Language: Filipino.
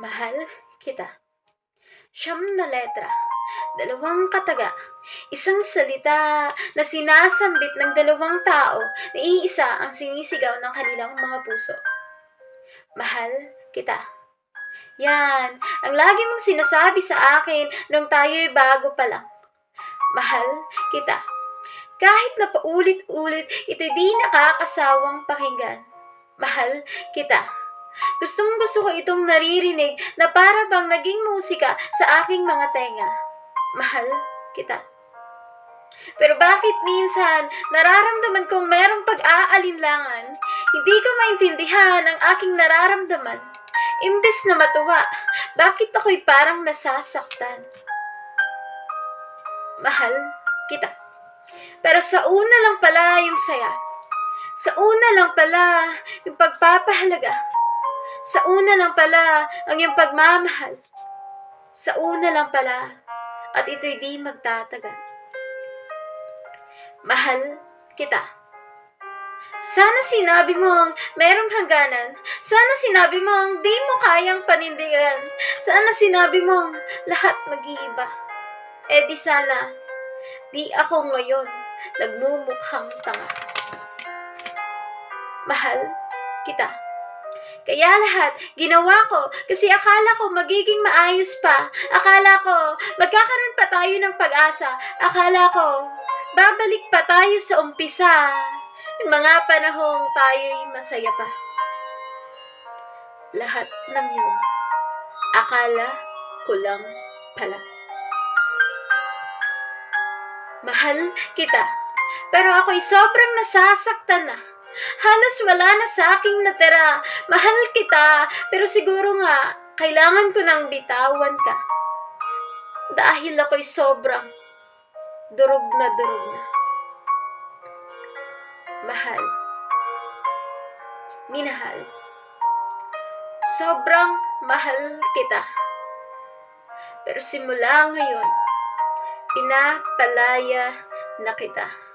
Mahal kita. 9 na letra, 2 kataga, isang salita na sinasambit ng 2 tao na iisa ang sinisigaw ng kanilang mga puso. Mahal kita. Yan ang lagi mong sinasabi sa akin nung tayo'y bago pa lang. Mahal kita. Kahit na paulit-ulit, ito'y di nakakasawang pakinggan. Mahal kita. Gustong-gusto ko itong naririnig na para bang naging musika sa aking mga tenga. Mahal kita. Pero bakit minsan nararamdaman kong merong pag-aalinlangan? Hindi ko maintindihan ang aking nararamdaman. Imbes na matuwa, bakit ako'y parang nasasaktan? Mahal kita. Pero sa una lang pala yung saya. Sa una lang pala yung pagpapahalaga. Sa una lang pala ang iyong pagmamahal. Sa una lang pala at ito'y di magtatagal. Mahal kita. Sana sinabi mong merong hangganan. Sana sinabi mong di mo kayang panindigan. Sana sinabi mong lahat mag-iiba. Eh di sana, di ako ngayon nagmumukhang tanga. Mahal kita. Kaya lahat ginawa ko kasi akala ko magiging maayos pa. Akala ko magkakaroon pa tayo ng pag-asa. Akala ko babalik pa tayo sa umpisa. Yung mga panahong tayo'y masaya pa. Lahat ng yun, akala ko lang pala. Mahal kita, pero ako'y sobrang nasasaktan na. Halos wala na sa aking natira. Mahal kita, pero siguro nga, kailangan ko nang bitawan ka. Dahil ako'y sobrang durog na durog na. Mahal. Minahal. Sobrang mahal kita. Pero simula ngayon, pinapalaya na kita.